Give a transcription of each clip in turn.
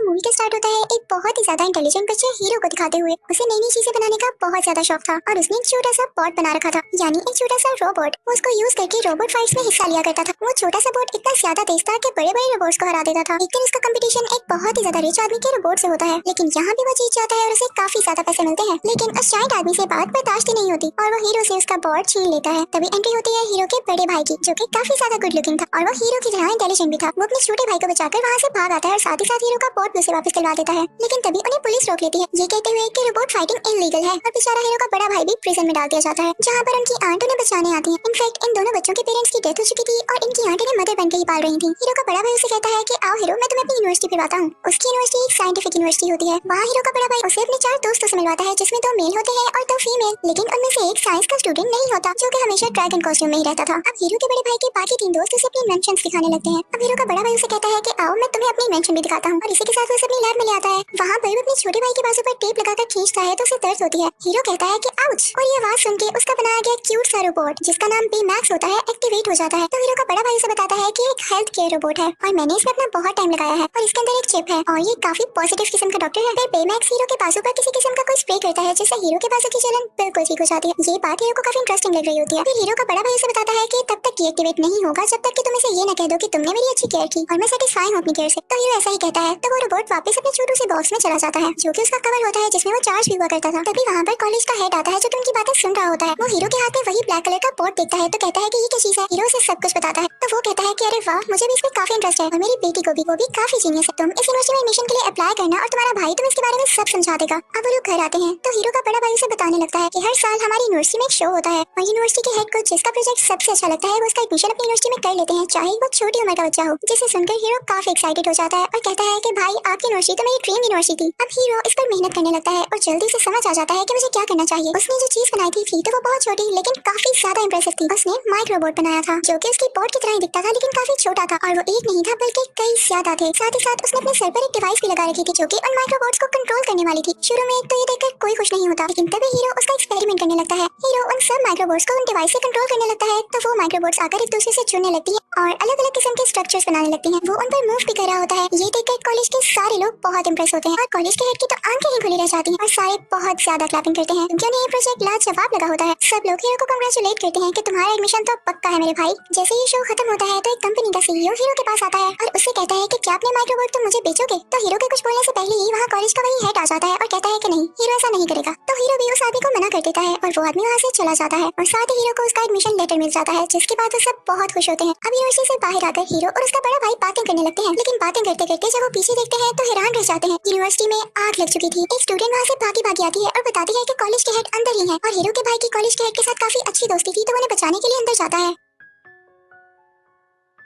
Movie का start होता है एक बहुत ही ज्यादा इंटेलिजेंट बच्चे हीरो को दिखाते हुए। उसे नई नई चीजें बनाने का बहुत ज्यादा शौक था और उसने एक छोटा सा बॉट बना रखा था, यानी एक छोटा सा रोबोट। वो उसको यूज करके रोबोट फाइट्स में हिस्सा लिया करता था। वो छोटा सा बोट इतना ज्यादा तेज था कि बड़े बड़े रोबोट्स को हरा देता था। एक दिन उसका कंपटीशन एक बहुत ही ज्यादा रिच आदमी के रोबोट से होता है, लेकिन यहाँ भी वो जीत जाता है और उसे काफी ज्यादा पैसे मिलते हैं। लेकिन उस शायद आदमी से बात बर्दाश्त ही नहीं होती और वो हीरो से उसका बॉट छीन लेता है। तभी एंट्री होती है हीरो के बड़े भाई की, जो कि काफी ज्यादा गुड लुकिंग था और वो हीरो की तरह इंटेलिजेंट भी था। वो अपने छोटे भाई को बचाकर वहाँ से भाग आता है और साथ ही साथ हीरो का बॉट भी उसे वापस दिलवा देता है। लेकिन तभी उन्हें पुलिस रोक लेती है, ये कहते हुए कि रोबोट फाइटिंग इलीगल है, और बेचारा हीरो का बड़ा भाई भी प्रिजन में डाल दिया जाता है, जहाँ पर उनकी आंट उन्हें बचाने आती है। इनफैक्ट इन दोनों बच्चों के पेरेंट्स की डेथ हो चुकी थी और इनकी आंट इन्हें मदर बनकर ही पाल रही थी। हीरो का बड़ा भाई उसे कहता है कि आओ हीरो, मैं तुम्हें अपनी यूनिवर्सिटी फिरवाता हूँ। उसकी यूनिवर्सिटी एक साइंटिफिक यूनिवर्सिटी होती है। वहाँ हीरो का बड़ा भाई उसे अपने 4 दोस्तों से मिलवाता है, जिसमें 2 मेल होते हैं और 2 फीमेल। लेकिन उनमें से एक साइंस का स्टूडेंट नहीं होता, जो कि हमेशा ड्रैगन कॉस्ट्यूम में ही रहता था। अब हीरो के बड़े भाई के बाकी 3 दोस्त उसे अपनी इन्वेंशंस दिखाने लगते हैं। अब हीरो का बड़ा भाई उसे कहता है कि आओ, मैं तुम्हें अपनी इन्वेंशन भी दिखाता हूँ, और इसी के साथ वो उसे अपनी लैब में ले आता है। वहाँ पर वो अपने छोटे भाई के बाजू पर टेप लगाकर खींचता है तो उसे दर्द होती है। हीरो कहता है कि आउच, और ये आवाज सुन के उसका बनाया गया क्यूट सा रोबोट, जिसका नाम बेमैक्स होता है, एक्टिवेट हो जाता है। तो हीरो का बड़ा भाई उसे बताता है कि एक हेल्थ केयर रोबोट है और मैंने इसमें अपना बहुत टाइम लगाया है, और इसके अंदर एक चिप है और ये काफी पॉजिटिव किस्म का डॉक्टर है। फिर बेमैक्स हीरो के बाजू पर किसी किस्म का कोई स्प्रे करता है, जिससे हीरो के बाजू की जलन बिल्कुल ठीक हो जाती है। ये बात हीरो को काफी इंटरेस्टिंग लग रही होती है। फिर हीरो का बड़ा भाई उसे बताता है कि तब तक ये एक्टिवेट नहीं होगा जब तक कि तुम इसे ये न कह दो कि तुमने मेरी अच्छी केयर की और मैं सेटिस्फाई हूँ अपनी केयर से। तो हीरो ऐसा ही कहता है। तो वो रोबोट वापस अपने छोटू से बॉक्स में चला जाता है, जो कि उसका कवर होता है जिसमें वो चार्ज भी हुआ करता था। तभी वहाँ पर कॉलेज का हेड आता है, जो कि उनकी बातें सुन रहा होता है। वो हीरो के हाथ में वही ब्लैक कलर का पॉट देखता है तो कहता है कि ये क्या चीज है। हीरो उसे सब कुछ बताता है। तो वो कहता है कि अरे वाह, मुझे भी इसमें काफी इंटरेस्ट है और मेरी बेटी को भी, वो भी काफी जीनियस है। तुम इस यूनिवर्सिटी में एडमिशन के लिए अप्लाई करना और तुम्हारा भाई तुम्हें इसके बारे में सब समझा देगा। अब वो लोग घर आते हैं तो हीरो का बड़ा भाई उसे बताने लगता है कि हर साल हमारी यूनिवर्सिटी में एक शो होता है और यूनिवर्सिटी के हेड को जिसका प्रोजेक्ट सबसे अच्छा लगता है वो उसका एडमिशन अपनी यूनिवर्सिटी में कर लेते हैं, चाहे वो छोटी उम्र का बच्चा हो। जिसे सुनकर हीरो काफी एक्साइटेड हो जाता है और कहता है कि भाई, आपकी यूनिवर्सिटी तो मेरी ड्रीम यूनिवर्सिटी थी। अब हीरो इस पर मेहनत करने लगता है और जल्दी से समझ आ जाता है कि मुझे क्या करना चाहिए। उसने जो चीज बनाई थी तो वो बहुत छोटी लेकिन काफी ज्यादा इंप्रेसिव थी। उसने माइक्रो रोबोट बनाया था, जो कि उसकी बॉट की तरह ही दिखता था लेकिन काफी छोटा था, और वो एक नहीं था बल्कि कई ज्यादा थे। साथ ही साथ उसने अपने सर पर एक डिवाइस भी लगा रखी थी, जो कि उन माइक्रो रोबोट्स को कंट्रोल करने वाली थी। शुरू में तो ये देखकर कोई खुश नहीं होता, लेकिन तभी हीरो उसका एक्सपेरिमेंट करने लगता है। हीरो उन सब माइक्रो रोबोट्स को उन डिवाइस से कंट्रोल करने लगता है, तो वो माइक्रो रोबोट्स आकर एक दूसरे से जुड़ने लगती है और अलग अलग किस्म के स्ट्रक्चर्स बनाने लगती हैं। वो उन पर मूव भी कर रहा होता है। ये देखकर कॉलेज के सारे लोग बहुत इंप्रेस होते हैं और कॉलेज के हेड की तो आंखें ही खुली रह जाती हैं और सारे बहुत ज्यादा क्लैपिंग करते हैं, क्योंकि उन्हें ये प्रोजेक्ट लाजवाब लगा होता है। सब लोग हीरो को कांग्रेचुलेट करते हैं कि तुम्हारा एडमिशन तो पक्का है मेरे भाई। जैसे ही शो खत्म होता है तो एक कंपनी का सीईओ हीरो के पास आता है और उससे कहता है कि क्या अपने माइक्रोबोट तुम मुझे बेचोगे। तो हीरो के कुछ बोलने से पहले ही वहाँ कॉलेज का वही हेड आ जाता है और कहता है कि नहीं, हीरो ऐसा नहीं करेगा। तो हीरो भी उस आदमी को मना कर देता है और वो आदमी वहाँ से चला जाता है और साथ ही हीरो को उसका एडमिशन लेटर मिल जाता है, जिसके बाद वो सब बहुत खुश होते हैं। अब यूनिवर्सिटी से बाहर आकर हीरो और उसका बड़ा भाई बातें करने लगते हैं, लेकिन बातें करते करते जब वो पीछे देखते हैं तो हैरान रह जाते हैं। यूनिवर्सिटी में आग लग चुकी थी। एक स्टूडेंट वहाँ से भागी भागी आती है और बताती है कि कॉलेज के हेड अंदर ही है, और हीरो के भाई की कॉलेज के हेड के साथ काफी अच्छी दोस्ती थी, तो उन्हें बचाने के लिए अंदर जाता है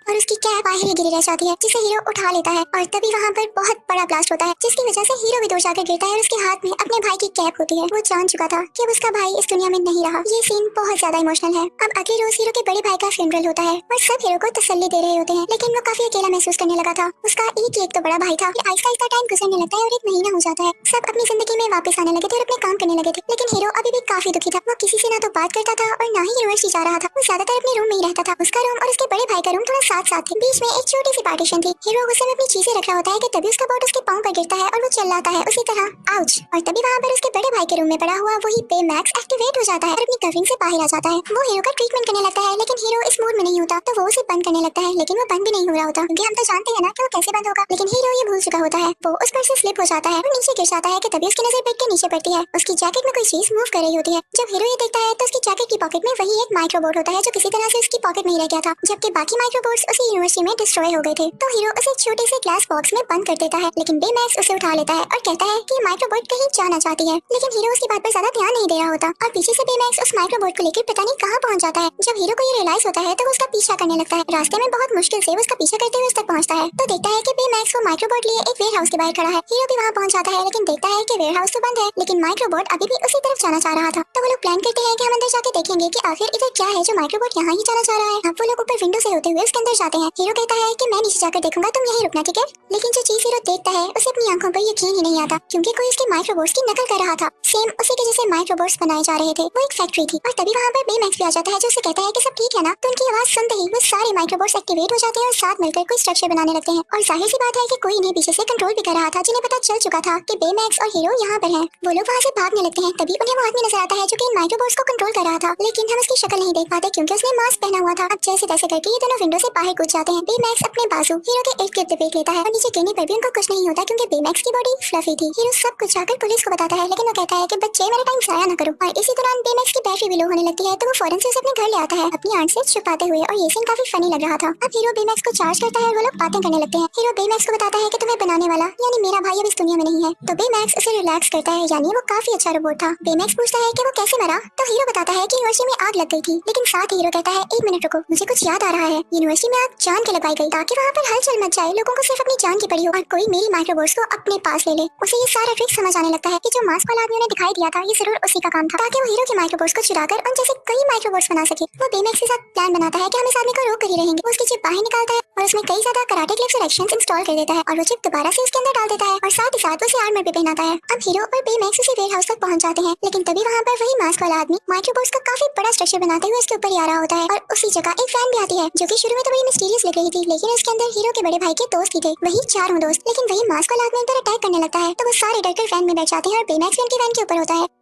और उसकी कैप बाहर ही गिरी रह जाती है, जिसे हीरो उठा लेता है। और तभी वहाँ पर बहुत बड़ा ब्लास्ट होता है, जिसकी वजह से हीरो भी दूर जाकर गिरता है और उसके हाथ में अपने भाई की कैप होती है। वो जान चुका था कि अब उसका भाई इस दुनिया में नहीं रहा। ये सीन बहुत ज्यादा इमोशनल है। अब अगले रोज हीरो के बड़े भाई का फ्यूनरल होता है और सब हीरो को तसल्ली दे रहे होते हैं, लेकिन वो काफी अकेला महसूस करने लगा था। उसका एक ही एक तो बड़ा भाई था। आहिस्ता आहिस्ता टाइम गुजरने लगता है और 1 महीना हो जाता है। सब अपनी जिंदगी में वापस आने लगे थे और अपने काम करने लगे थे, लेकिन हीरो अभी भी काफी दुखी था। वो किसी से ना तो बात करता था और ना ही यूनिवर्सिटी जा रहा था। वो ज्यादातर अपने रूम में ही रहता था। उसका रूम और उसके बड़े भाई का रूम थोड़ा साथ साथ थे, बीच में एक छोटी सी पार्टीशन थी। हीरो गुस्से में अपनी चीजें रख रहा होता है कि तभी उसका बॉट उसके पांव पर गिरता है और वो चिल्लाता है उसी तरह आउच, और तभी वहाँ पर उसके बड़े भाई के रूम में पड़ा हुआ वही बेमैक्स एक्टिवेट हो जाता है और अपनी कवरिंग से बाहर आ जाता है। वो हीरो का ट्रीटमेंट करने लगता है, लेकिन हीरो इस मूड में नहीं होता, तो वो उसे बंद करने लगता है, लेकिन वो बंद भी नहीं हो रहा होता, क्योंकि हम तो जानते हैं ना कि वो कैसे बंद होगा। लेकिन हीरो ये भूल चुका होता है। वो उस पर से स्लिप हो जाता है और नीचे गिर जाता है कि तभी उसकी नजर बेड के नीचे पड़ती है। उसकी जैकेट में कोई चीज मूव कर रही होती है। जब हीरो ये देखता है तो उसकी जैकेट की पॉकेट में वही एक माइक्रोबोट होता है, जो किसी तरह से उसकी पॉकेट में ही रह गया था, जबकि बाकी माइक्रोबोट्स उसी यूनिवर्सिटी में डिस्ट्रॉय हो गए थे। तो हीरो उसे एक छोटे से ग्लास बॉक्स में बंद कर देता है, लेकिन बेमैक्स उसे उठा लेता है और कहता है कि माइक्रोबोट कहीं जाना चाहती है। लेकिन हीरो उसकी बात पर ज्यादा ध्यान नहीं दे रहा होता और पीछे से बेमैक्स उस माइक्रोबोट को लेकर पता नहीं कहाँ पहुँच जाता है। जब हीरो को ये रियलाइज होता है तो वो उसका पीछा करने लगता है। रास्ते में बहुत मुश्किल से वो उसका पीछा करते हुए उस तक पहुँचता है तो देखता है कि बेमैक्स वो माइक्रोबोट लिए एक वेयर हाउस के बाहर खड़ा है। हीरो भी वहाँ पहुँच जाता है, लेकिन देखता है कि वेयर हाउस तो बंद है, लेकिन माइक्रोबोट अभी भी उसी तरफ जाना चाह रहा था। तो वो लोग प्लान करते हैं कि हम अंदर जाके देखेंगे कि आखिर इधर क्या है जो माइक्रोबोट यहाँ ही जाना चाह रहा है। अब वो लोग ऊपर विंडो से होते हुए उसके अंदर अंदर जाते हैं। हीरो कहता है कि मैं नीचे जाकर देखूंगा, तुम यहीं रुकना, ठीक है। लेकिन जो चीज हीरो देखता है उसे अपनी आंखों पर यकीन ही नहीं आता, क्योंकि कोई उसके माइक्रोबोट्स की नकल कर रहा था। सेम उसी के जैसे माइक्रोबोट्स बनाए जा रहे थे। वो एक फैक्ट्री थी और तभी वहाँ पर बेमैक्स भी आ जाता है, जो उसे कहता है कि सब ठीक है ना। तो उनकी आवाज सुनते ही वो सारे माइक्रोबोट्स एक्टिवेट हो जाते हैं और साथ मिलकर कोई स्ट्रक्चर बनाने लगते हैं। और जाहिर सी बात है कि कोई इन्हें पीछे से कंट्रोल भी कर रहा था, जिन्हें पता चल चुका था कि बेमैक्स और हीरो यहाँ पर हैं। वो लोग वहाँ से भागने लगते हैं। तभी उन्हें वो आदमी नजर आता है जो कि इन माइक्रोबोट्स को कंट्रोल कर रहा था, लेकिन हम उसकी शक्ल नहीं देख पाते क्योंकि उसने मास्क पहना हुआ था। अब जैसे तैसे करके ये दोनों विंडो से बाहर कूद जाते हैं। बेमैक्स अपने बाजू हीरो के इर्द गिर्द देख लेता है और नीचे गिरने पर भी उनको कुछ नहीं होता, क्योंकि बेमैक्स की बॉडी फ्लफी थी। हीरो सब कुछ जाकर पुलिस को बताता है, लेकिन वो कहता है कि बच्चे मेरा टाइम जाया ना करो। और इसी दौरान बेमैक्स की बैटरी भी लो होने लगती है, तो वो फौरन से उसे अपने घर ले आता है अपनी आंट से छुपाते हुए। और ये सीन काफी फनी लग रहा था। अब हीरो बेमैक्स को चार्ज करता है और वो लोग बातें करने लगते हैं। हीरो बेमैक्स को बताता है कि तुम्हें बनाने वाला यानी मेरा भाई अब इस दुनिया में नहीं है। तो बेमैक्स उसे रिलैक्स करता है, यानी वो काफी अच्छा रोबोट था। बेमैक्स पूछता है कि वो कैसे मरा, तो हीरो बताता है कि यूनिवर्सिटी में आग लग गई थी। लेकिन साथ ही हीरो कहता है एक मिनट रुको, मुझे कुछ याद आ रहा है। यूनिवर्सिटी में आग जान के लगाई गई ताकि वहाँ पर हलचल मच जाए, लोगों को सिर्फ अपनी जान की पड़ी हो और कोई मेरी माइक्रोबोट्स को अपने पास ले ले। उसे ये सारा ट्रिक समझ आने लगता है कि जो मास्क वाला आदमी ने दिखाई दिया था ये जरूर उसी का काम था, ताकि वो हीरो के माइक्रोबोट्स को चुराकर उन जैसे कई माइक्रोबोट्स बना सके। वो बेमैक्स के साथ प्लान बनाता है कि हम इस आदमी को रोक कर ही रहेंगे। वो उसकी चिप बाहर निकालता है और उसमें कई ज्यादा कराटे क्लिप्स और एक्शंस इंस्टॉल कर देता है और वो चिप दोबारा से उसके अंदर डाल देता है और साथ ही साथ उसे आर्मर भी पहनाता है। अब हीरो और बेमैक्स उसी वेयर हाउस तक पहुंच जाते हैं, लेकिन तभी वहाँ पर वही मास्क वाला आदमी माइक्रोबोट्स का काफी बड़ा स्ट्रक्चर बनाते हुए उसके ऊपर ही आ रहा होता है। और उसी जगह एक फैन भी आती है, जो कि शुरू में तो बड़ी मिस्टीरियस लग रही थी, लेकिन उसके अंदर हीरो के बड़े भाई के दोस्त ही थे, वही चारों दोस्त। लेकिन वही मास्क वाला आदमी उन पर अटैक करने लगता है, तो वो सारे डरकर फैन में बैठ जाते हैं और बेमैक्स भी उनके फैन के ऊपर होता है।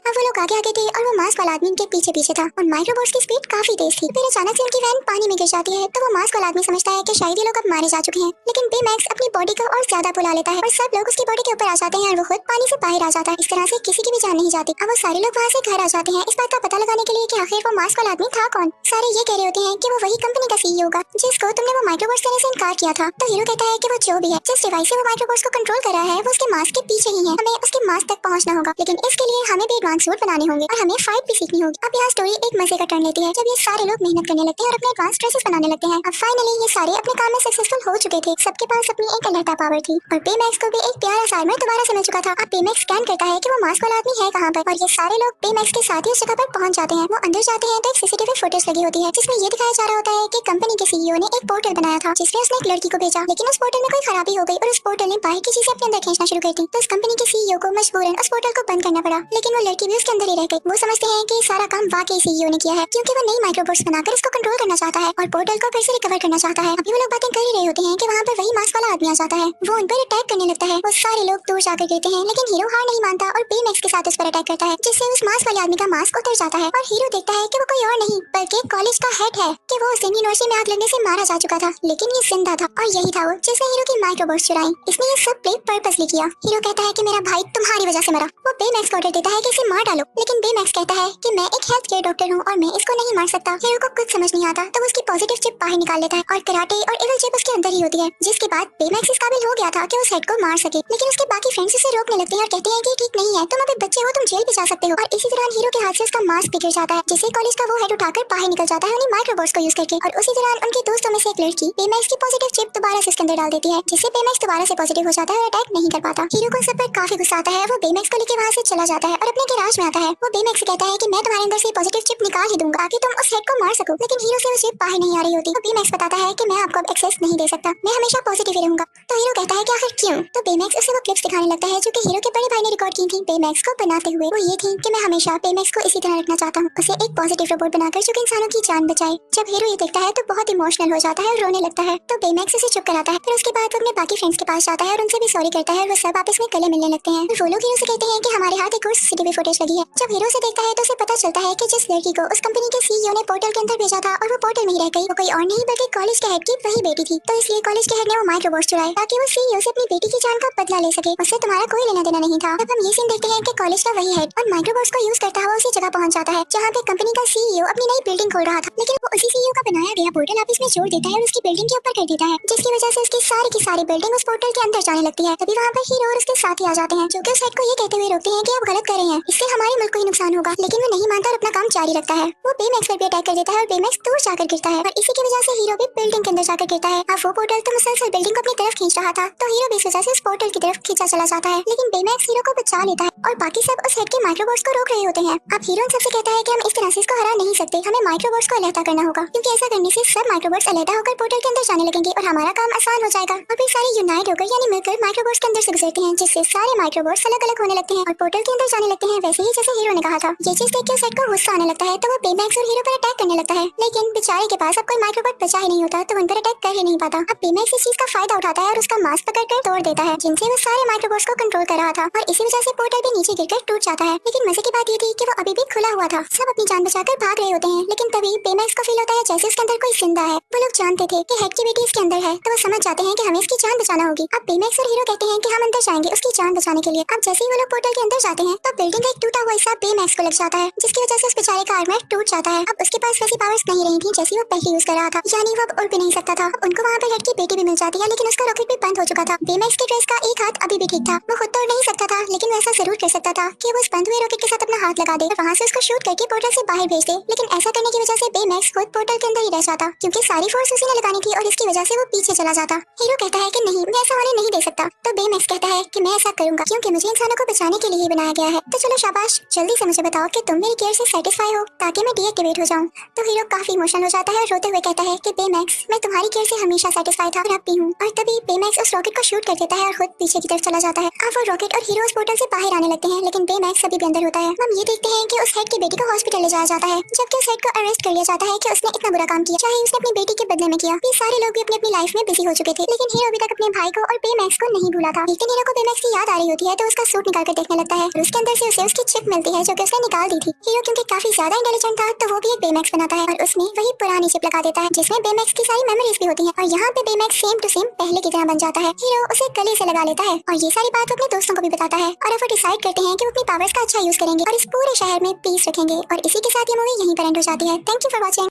अब वो लोग आगे आगे थे और वो मास्क वाला आदमी उनके पीछे पीछे था और माइक्रोबोट्स की स्पीड काफी तेज थी। फिर अचानक से उनकी वैन पानी में गिर जाती है, तो वो मास्क वाला आदमी समझता है कि शायद ये लोग अब मारे जा चुके हैं। लेकिन बेमैक्स अपनी बॉडी को और ज्यादा फुला लेता है और सब लोग उसकी बॉडी के ऊपर आ जाते हैं और वो खुद पानी से बाहर आ जाता है। इस तरह से किसी की भी जान नहीं जाती। अब वो सारे लोग वहाँ से घर आ जाते हैं इस बात का पता लगाने के लिए कि आखिर वो मास्क वाला आदमी था कौन। सारे ये कह रहे होते हैं कि वो वही कंपनी का सीईओ होगा जिसको तुमने वो माइक्रोबोट्स देने से इनकार किया था। तो हीरो कहता है कि वो जो भी है, जिस डिवाइस से वो माइक्रोबोट्स को कंट्रोल कर रहा है, वो उसके मास्क के पीछे ही है। हमें उसके मास्क तक पहुंचना होगा, लेकिन इसके लिए हमें भी एडवांस सूट बनाने होंगे और हमें फाइट भी सीखनी होगी। अब यहाँ स्टोरी एक मजे का टर्न लेती है जब ये सारे लोग मेहनत करने लगते हैं और अपने एडवांस ड्रेसेस बनाने लगते हैं। अब फाइनली ये सारे अपने काम में सक्सेसफुल हो चुके थे। सबके पास अपनी एक अलग पावर थी और बेमैक्स को भी एक प्यारा सा आर्मर दोबारा से मिल चुका था। अब बेमैक्स स्कैन करता है कि वो मास्क वाला आदमी है कहाँ पर, और ये सारे लोग बेमैक्स के साथ ही उस जगह पर पहुंच जाते हैं। वो अंदर जाते हैं तो एक सीसीटीवी फुटेज लगी होती है जिसमें ये दिखाया जा रहा होता है कि कंपनी के सीईओ ने एक पोर्टल बनाया था जिसमें उसने एक लड़की को भेजा, लेकिन उस पोर्टल में कोई खराबी हो गई और उस पोर्टल ने बाहर की चीजें अपने अंदर खींचना शुरू कर दी। तो इस कंपनी के सीईओ को मजबूरन उस पोर्टल को बंद करना पड़ा, लेकिन वो लड़की भी उसके अंदर ही रह गई। वो समझते हैं कि सारा काम वाकई सीईओ ने किया है, क्योंकि वो नई माइक्रोबोट्स बनाकर इसको कंट्रोल करना चाहता है और पोर्टल को फिर से रिकवर करना चाहता है। अभी वो लोग बातें कर ही रहे होते हैं कि वहाँ पर वही मास्क वाला आदमी आ जाता है। वो उन पर अटैक करने लगता है। वो सारे लोग दूर जाकर गिरते हैं, लेकिन हीरो हार नहीं मानता और बेमैक्स के साथ उस पर अटैक करता है, जिससे उस मास्क वाले आदमी का मास्क उतर जाता है। और हीरो देखता है कि वो कोई और नहीं बल्कि कॉलेज का हेड है, कि वो उस दिन यूनिवर्सिटी में आग लगने से मारा जा चुका था, लेकिन ये जिंदा था और यही था वो जिसने हीरो की माइक्रोबोट्स चुराई। इसने ये सब प्ले पर्पसली किया। हीरो कहता है कि मेरा भाई तुम्हारी वजह से मरा। वो बेमैक्स को ऑर्डर देता है कि इसे मार डालो, लेकिन बेमैक्स कहता है कि मैं एक हेल्थ केयर डॉक्टर हूँ और मैं इसको नहीं मार सकता। हीरो को कुछ समझ नहीं आता, तो वो उसकी पॉजिटिव चिप बाहर निकाल लेता है और कराटे और इविल चिप उसके अंदर ही होती है, जिसके बाद बेमैक्स इस काबिल हो गया था कि उस हेड को मार सके। लेकिन उसके बाकी फ्रेंड्स उसे रोकने लगते हैं और कहते हैं कि ठीक नहीं है, तुम अभी बच्चे हो, तुम जेल भी जा सकते हो। और इसी दौरान हीरो के हाथ से उसका मास्क भी गिर जाता है, जिससे कॉलेज का वो हेड उठाकर बाहर निकल जाता है उन्हीं माइक्रोबोट्स को यूज करके। और उसी दौरान उनके दोस्तों में से एक लड़की बेमैक्स की पॉजिटिव चिप दोबारा से उसके अंदर डाल देती है, जिससे बेमैक्स दोबारा से पॉजिटिव हो जाता है और अटैक नहीं कर पाता। हीरो को सब पर काफी गुस्सा आता है। वो बेमैक्स को लेकर वहाँ से चला जाता है और अपने गैराज में आता है। वो बेमैक्स से कहता है कि मैं तुम्हारे अंदर से पॉजिटिव चिप निकाल ही दूंगा ताकि तुम उस हेड को मार सको, लेकिन हीरो से वो चिप बाहर नहीं आ रही होती। तो बेमैक्स बताता है कि मैं आपको अब एक्सेस नहीं दे सकता, मैं हमेशा पॉजिटिव ही रहूंगा। तो हीरो कहता है कि आखिर क्यों? तो बेमैक्स उसे वो क्लिप्स दिखाने लगता है जो कि हीरो के बड़े भाई ने रिकॉर्ड की थी बेमैक्स को बनाते हुए। वो ये थी कि मैं हमेशा बेमैक्स को इसी तरह रखना चाहता हूँ, उसे एक पॉजिटिव रोबोट बनाकर जो कि इंसानों की जान बचाए। जब हीरो ये देखता है तो बहुत इमोशनल हो जाता है और रोने लगता है। तो बेमैक्स उसे चुप कराता है। फिर उसके बाद वो अपने बाकी फ्रेंड्स के पास जाता है और उनसे भी सॉरी करता है और वो सब आपस में गले मिलने लगते हैं। वो लोग हीरो से कहते हैं कि हमारे हाथ एक और सीसीटीवी फुटेज लगी है। जब हीरो से देखता है तो उसे पता चलता है कि जिस लड़की को उस कंपनी के सीईओ ने पोर्टल के अंदर भेजा था और वो पोर्टल में ही रह गई, वो कोई और नहीं बल्कि कॉलेज के हेड की वही बेटी थी। तो इसलिए कॉलेज के हेड ने वो माइक्रोबोट्स चुराए ताकि वो सीईओ से अपनी बेटी की जान का बदला ले सके। उससे तुम्हारा कोई लेना देना नहीं था। अब हम ये सीन देखते हैं कि कॉलेज का वही हेड और माइक्रोबोट्स को यूज करता हुआ उसी जगह पहुंच जाता है जहाँ पे कंपनी का सीईओ अपनी नई बिल्डिंग खोल रहा था, लेकिन वो उसी सीईओ का बनाया गया पोर्टल ऑफिस में जोड़ देता है और उसकी बिल्डिंग के ऊपर कर देता है, जिसकी वजह से उसकी सारी बिल्डिंग उस पोर्टल के अंदर जाने लगती है। तभी वहाँ पर हीरो और उसके साथी आ जाते हैं जो कि उस हेड को ये कहते हुए रोकते हैं कि आप गलत कर रहे हैं, इससे हमारे मुल्क को ही नुकसान होगा। लेकिन वो नहीं मानता और अपना काम जारी रखता है। वो बेमैक्स पर भी अटैक कर देता है और बेमैक्स दूर जाकर गिरता है और इसी की वजह से हीरो भी बिल्डिंग के अंदर जाकर गिरता है। अब वो पोर्टल तो मुसलसल बिल्डिंग को अपनी तरफ खींच रहा था तो हीरो भी इस वजह से उस पोर्टल की तरफ खींचा चला जाता है, लेकिन बेमैक्स हीरो को बचा लेता है और बाकी सब उस हेड के माइक्रोबॉट्स को रोक रहे होते हैं। अब हीरो सबसे कहता है कि हम इस तरह से इसको हरा नहीं सकते, हमें माइक्रोबॉट्स को अलहदा करना होगा, क्योंकि ऐसा करने से सब माइक्रोबॉट्स अलहदा होकर पोर्टल के अंदर जाने लगेंगे और हमारा काम आसान हो जाएगा। और फिर सारे यूनाइट होकर यानी मिलकर माइक्रोबॉट्स के अंदर से गुजरते हैं, जिससे सारे माइक्रोबॉट्स अलग अलग होने लगते हैं और पोर्टल के अंदर जाने लगते हैं, वैसे ही जैसे हीरो ने कहा था। ये चीज देख के उस हेड को गुस्सा आने लगता है तो वो बेमैक्स और हीरो पर अटैक करने लगता है, लेकिन बेचारे के पास अब कोई माइक्रोबॉट बचा ही नहीं होता तो उन पर अटैक कर ही नहीं पाता। अब बेमैक्स इस चीज का फायदा उठाता है और उसका मास्क पकड़कर तोड़ देता है, जिनसे वो सारे माइक्रोबॉट्स को कंट्रोल कर रहा था और इसी वजह से पोर्टल भी नीचे गिरकर टूट जाता है। लेकिन मजे की बात ये थी कि वो अभी भी खुला हुआ था। सब अपनी जान बचाकर भाग रहे होते हैं, लेकिन तभी बेमैक्स को फील होता है जैसे उसके अंदर कोई जिंदा है। वो लोग जानते थे कि हेड की बेटी इसके अंदर है तो वो समझ जाते हैं कि हमें इसकी जान बचाना होगी। अब बेमैक्स और हीरो कहते हैं कि हम अंदर जाएंगे उसकी जान बचाने के लिए। अब जैसे ही वो लोग पोर्टल के अंदर जाते हैं तो बिल्डिंग का एक टूटा हुआ हिस्सा बेमैक्स को लग जाता है, जिसकी वजह से उस बेचारे का आर्मर टूट जाता है। अब उसके पास वैसी पावर्स नहीं रही थी जैसी वो पहले यूज कर रहा था, यानी वो अब उड़ भी नहीं सकता था। अब उनको वहाँ पर हेड की बेटी भी मिल जाती है, लेकिन उसका रॉकेट भी बंद हो चुका था। बेमैक्स के ड्रेस का एक हाथ अभी भी ठीक था, वो खुद तोड़ नहीं सकता था, लेकिन वो ऐसा जरूर कर सकता था कि वो उस बंद हुए रॉकेट के साथ अपना हाथ लगा दे और वहाँ से उसको शूट करके पोर्टल से बाहर भेज दे। लेकिन ऐसा करने की वजह से बेमैक्स खुद पोर्टल के अंदर ही रह जाता, क्योंकि सारी फोर्स उसी ने लगानी थी और इसकी वजह से वो पीछे चला जाता। हीरो कहता है कि नहीं, मैं ऐसा होने नहीं दे सकता, तो बेमैक्स कहता है कि मैं ऐसा करूंगा क्योंकि मुझे इंसानों को बचाने के लिए ही बनाया गया है। तो चलो शाबाश, जल्दी से मुझे बताओ कि तुम मेरी केयर से सेटिस्फाई हो ताकि मैं डीएक्टिवेट हो जाऊं। तो हीरो काफी इमोशनल हो जाता है और रोते हुए कहता है कि बेमैक्स, मैं तुम्हारी केयर से हमेशा सेटिस्फाई था और अब भी हूँ। और तभी बेमैक्स उस रॉकेट को शूट कर देता है और खुद पीछे की तरफ चला जाता है। अब वो रॉकेट और हीरो उस पोर्टल से बाहर आने लगते हैं, लेकिन बेमैक्स अभी भी अंदर होता है। हम ये देखते हैं कि उस हेड की बेटी को हॉस्पिटल ले जाया जाता है, जबकि उस हेड को अरेस्ट कर लिया जाता है कि उसने इतना बुरा काम किया, चाहे उसने अपनी बेटी के बदले में किया। ये सारे लोग भी अपनी अपनी लाइफ में बिजी हो चुके थे, लेकिन हीरो अभी तक अपने भाई को और बेमैक्स को नहीं भूला था। लेकिन हीरो को बेमैक्स की याद आ रही होती है तो उसका सूट निकाल कर देखने लगता है और उसके अंदर से उसे उसकी चिप मिलती है जो कि उसने निकाल दी थी। हीरो क्योंकि काफी ज्यादा इंटेलिजेंट था तो वो भी एक बेमैक्स बनाता है और उसमें वही पुरानी चिप लगा देता है जिसमें बेमैक्स की सारी मेमोरीज भी होती हैं और यहाँ पे बेमैक्स सेम टू सेम पहले की तरह बन जाता है। हीरो उसे गले से लगा लेता है और ये सारी बात वो अपने दोस्तों को भी बताता है और अब वो डिसाइड करते हैं कि वो अपनी पावर्स का अच्छा यूज करेंगे और इस पूरे शहर में पीस रखेंगे। और इसी के साथ ये मूवी यहीं पर एंड हो जाती है। Thank you for watching.